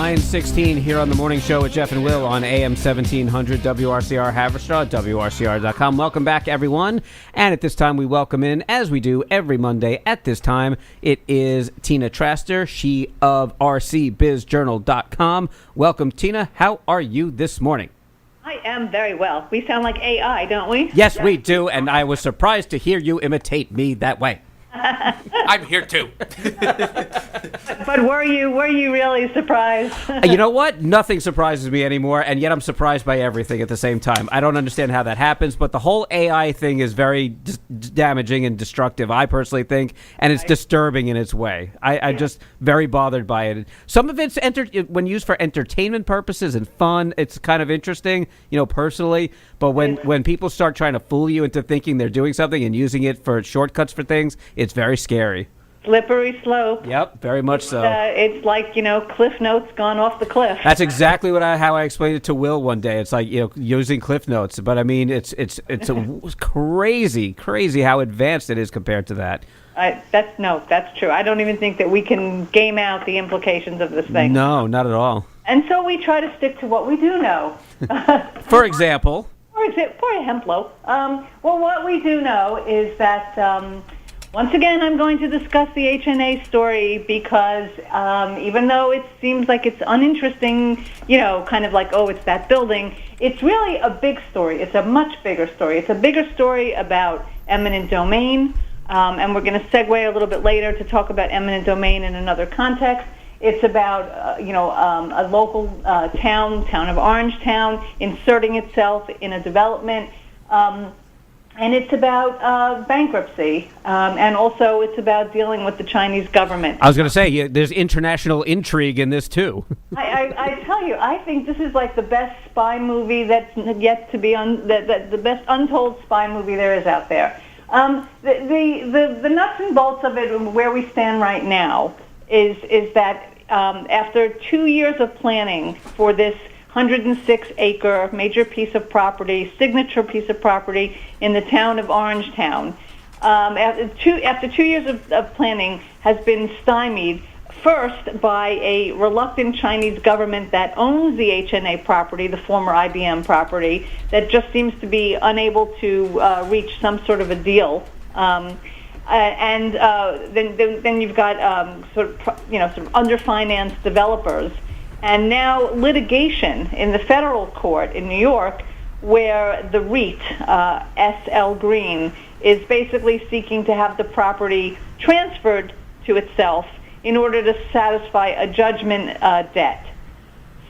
9:16 here on the morning show with Jeff and Will on AM 1700 WRCR Haverstraw, WRCR.com. Welcome back, everyone. And at this time, we welcome in, as we do every Monday at this time, it is Tina Traster, she of RCBizJournal.com. Welcome, Tina. How are you this morning? I am very well. We sound like AI, don't we? Yes, we do. And I was surprised to hear you imitate me that way. I'm here too. But were you really surprised? You know what? Nothing surprises me anymore, and yet I'm surprised by everything at the same time. I don't understand how that happens, but the whole AI thing is very damaging and destructive, I personally think, and it's disturbing in its way. I'm just very bothered by it. Some of it's when used for entertainment purposes and fun, it's kind of interesting, personally. But when people start trying to fool you into thinking they're doing something and using it for shortcuts for things, it's very scary. Slippery slope. Yep, very much so. It's like, Cliff Notes gone off the cliff. That's exactly how I explained it to Will one day. It's like, using Cliff Notes. But, I mean, it's crazy how advanced it is compared to that. That's true. I don't even think that we can game out the implications of this thing. No, not at all. And so we try to stick to what we do know. For example? For example, well, what we do know is that, once again, I'm going to discuss the HNA story because even though it seems like it's uninteresting, kind of like, oh, it's that building, it's really a big story. It's a much bigger story. It's a bigger story about eminent domain, and we're going to segue a little bit later to talk about eminent domain in another context. It's about, a local town of Orangetown, inserting itself in a development, and it's about bankruptcy, and also it's about dealing with the Chinese government. I was going to say, there's international intrigue in this, too. I tell you, I think this is like the best spy movie that's yet to be the best untold spy movie there is out there. The nuts and bolts of it, where we stand right now, is that after 2 years of planning for this 106-acre major piece of property, signature piece of property in the town of Orangetown, after 2 years of planning, has been stymied first by a reluctant Chinese government that owns the HNA property, the former IBM property, that just seems to be unable to reach some sort of a deal. And then you've got sort of underfinanced developers, and now litigation in the federal court in New York, where the REIT, SL Green, is basically seeking to have the property transferred to itself in order to satisfy a judgment debt.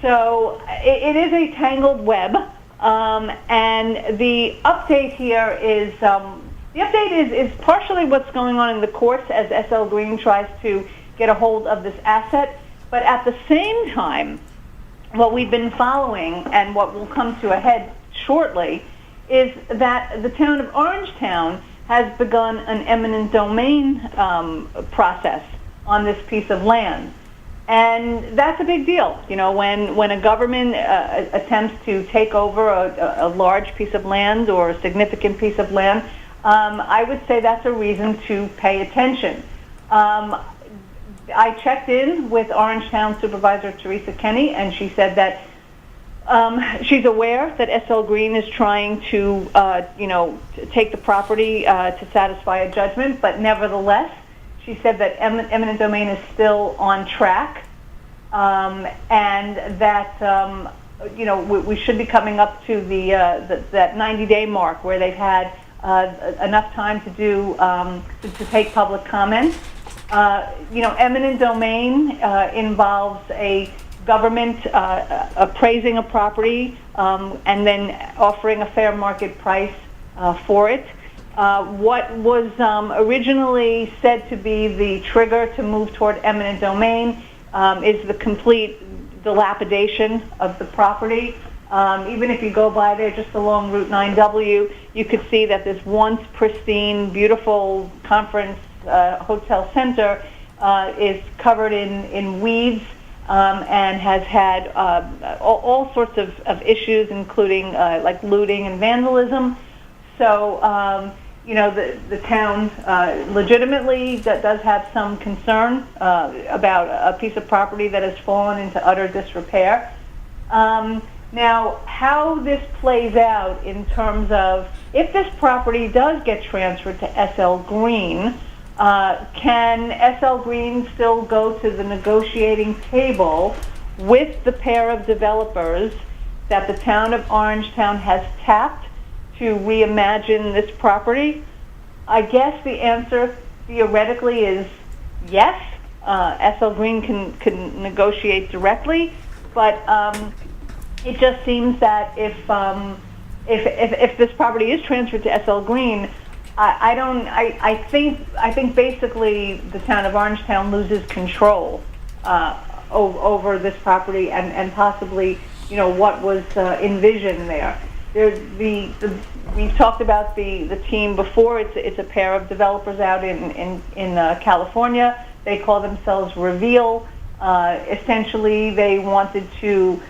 So it is a tangled web, and the update here is. The update is partially what's going on in the courts as SL Green tries to get a hold of this asset, but at the same time, what we've been following and what will come to a head shortly is that the town of Orangetown has begun an eminent domain process on this piece of land. And that's a big deal, when a government attempts to take over a large piece of land or a significant piece of land. I would say that's a reason to pay attention. I checked in with Orangetown Supervisor Teresa Kenny, and she said that she's aware that SL Green is trying to, take the property to satisfy a judgment, but nevertheless, she said that eminent domain is still on track, and that we should be coming up to that 90-day mark where they've had enough time to do to take public comment. Eminent domain involves a government appraising a property and then offering a fair market price for it. What was originally said to be the trigger to move toward eminent domain is the complete dilapidation of the property. Even if you go by there just along Route 9W, you could see that this once pristine, beautiful conference hotel center is covered in weeds and has had all sorts of issues, including like looting and vandalism. So the town legitimately that does have some concern about a piece of property that has fallen into utter disrepair. Now, how this plays out in terms of if this property does get transferred to SL Green, can SL Green still go to the negotiating table with the pair of developers that the town of Orangetown has tapped to reimagine this property? I guess the answer theoretically is yes. SL Green can negotiate directly, but it just seems that if this property is transferred to SL Green, I think basically the town of Orangetown loses control over this property and possibly what was envisioned there. We've talked about the team before. It's a pair of developers out in California. They call themselves Reveal. Essentially, they wanted to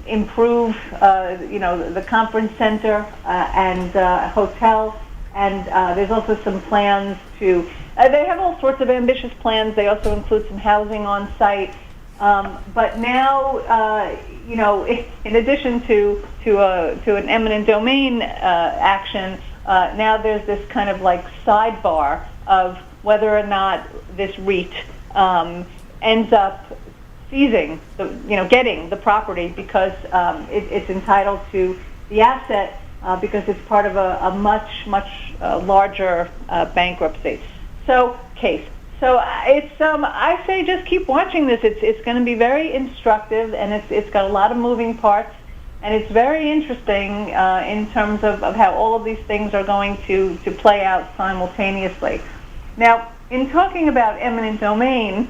improve the conference center and hotel. And there's also some plans to. They have all sorts of ambitious plans. They also include some housing on site. But now, in addition to an eminent domain action, now there's this kind of like sidebar of whether or not this REIT ends up seizing, getting the property because it's entitled to the asset because it's part of a much larger bankruptcy. So it's I say just keep watching this. It's going to be very instructive, and it's got a lot of moving parts, and it's very interesting in terms of how all of these things are going to play out simultaneously. Now, in talking about eminent domain,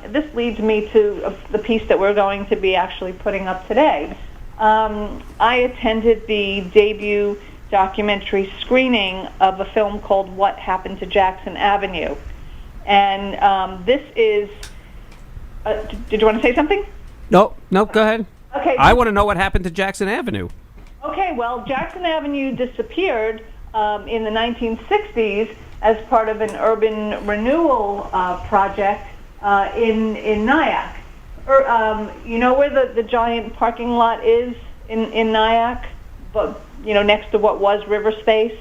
this leads me to the piece that we're going to be actually putting up today. I attended the debut documentary screening of a film called What Happened to Jackson Avenue. And this is... did you want to say something? No, go ahead. Okay. I want to know what happened to Jackson Avenue. Okay, well, Jackson Avenue disappeared in the 1960s as part of an urban renewal project in Nyack. You know where the giant parking lot is in Nyack? But, next to what was River Space?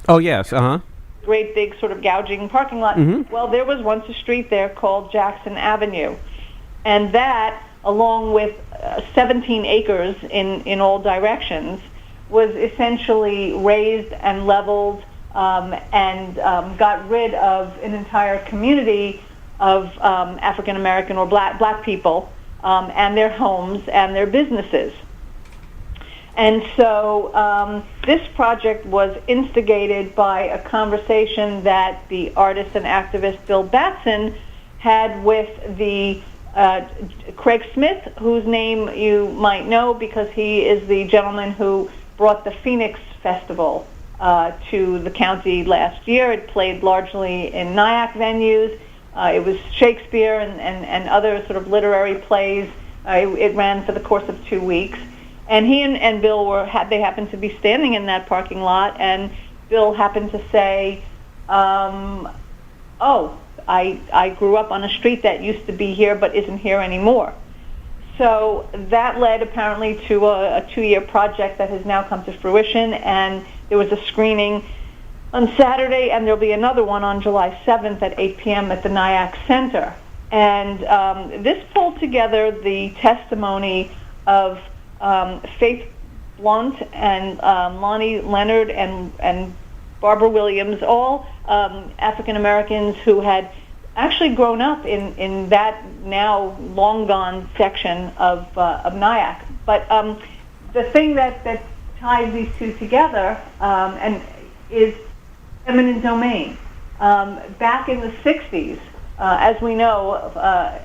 Oh, yes, uh-huh. Great big sort of gouging parking lot. Mm-hmm. Well, there was once a street there called Jackson Avenue. And that, along with 17 acres in all directions, was essentially raised and leveled and got rid of an entire community of African American or black people and their homes and their businesses. And so this project was instigated by a conversation that the artist and activist Bill Batson had with the Craig Smith, whose name you might know because he is the gentleman who brought the Phoenix Festival to the county last year. It played largely in Nyack venues. It was Shakespeare and other sort of literary plays. It ran for the course of 2 weeks. And he and Bill they happened to be standing in that parking lot, and Bill happened to say, I grew up on a street that used to be here but isn't here anymore. So that led apparently to a 2-year project that has now come to fruition, and there was a screening on Saturday, and there'll be another one on July 7th at 8 p.m. at the Nyack Center. And this pulled together the testimony of Faith Blunt and Lonnie Leonard and Barbara Williams, all African Americans who had actually grown up in that now long gone section of Nyack. But the thing that ties these two together and is eminent domain. Back in the 60s, as we know,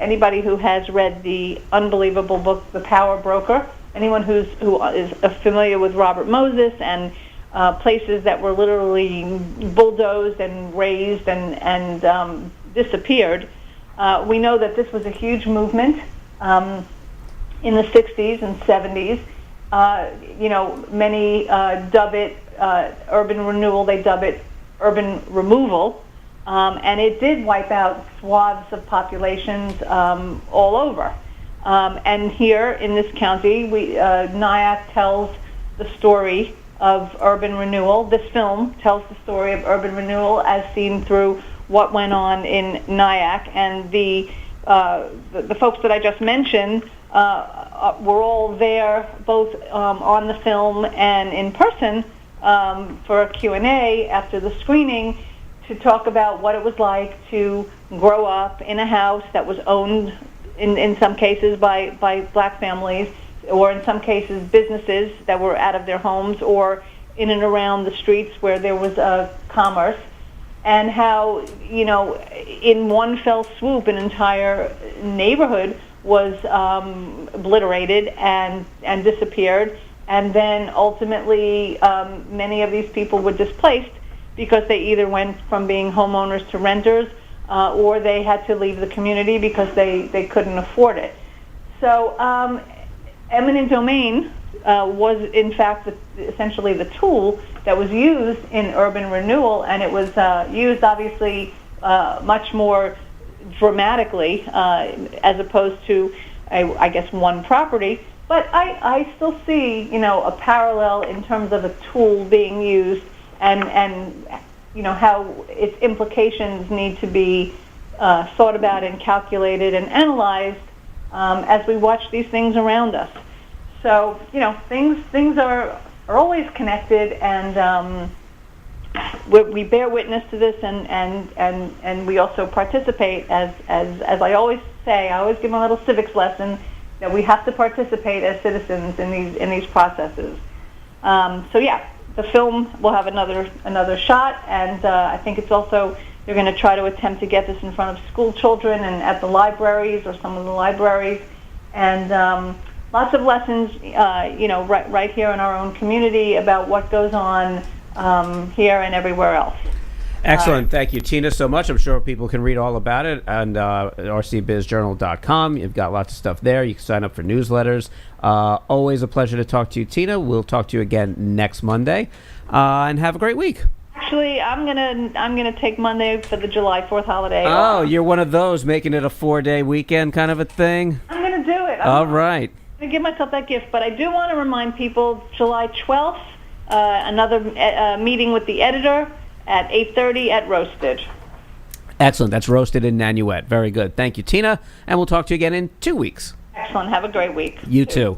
anybody who has read the unbelievable book The Power Broker, anyone who is familiar with Robert Moses and places that were literally bulldozed and razed and disappeared, we know that this was a huge movement in the 60s and 70s, Many dub it urban renewal. They dub it urban removal. And it did wipe out swaths of populations all over. And here in this county, Nyack tells the story of urban renewal. This film tells the story of urban renewal as seen through what went on in Nyack. And the folks that I just mentioned were all there, both on the film and in person, for a Q&A after the screening, to talk about what it was like to grow up in a house that was owned, in some cases, by black families, or in some cases businesses that were out of their homes, or in and around the streets where there was commerce, and how, in one fell swoop, an entire neighborhood was obliterated and disappeared, and then ultimately many of these people were displaced because they either went from being homeowners to renters, or they had to leave the community because they couldn't afford it. So eminent domain was, in fact, essentially the tool that was used in urban renewal, and it was used, obviously, much more dramatically as opposed to, I guess, one property. But I still see, a parallel in terms of a tool being used, and how its implications need to be thought about and calculated and analyzed as we watch these things around us. So things are always connected, and we bear witness to this, and we also participate. As I always say, I always give a little civics lesson that we have to participate as citizens in these processes. The film will have another shot, and I think it's also, they're going to try to attempt to get this in front of school children and at the libraries, or some of the libraries, and lots of lessons, right here in our own community about what goes on here and everywhere else. Excellent. Thank you, Tina, so much. I'm sure people can read all about it on rcbizjournal.com. You've got lots of stuff there. You can sign up for newsletters. Always a pleasure to talk to you, Tina. We'll talk to you again next Monday. And have a great week. Actually, I'm gonna take Monday for the July 4th holiday. Oh, you're one of those making it a 4-day weekend kind of a thing? I'm gonna do it. All right. I'm gonna give myself that gift, but I do want to remind people, July 12th, another meeting with the editor at 8:30 at Roasted. Excellent. That's Roasted in Nanuet. Very good. Thank you, Tina. And we'll talk to you again in 2 weeks. Excellent. Have a great week. You too.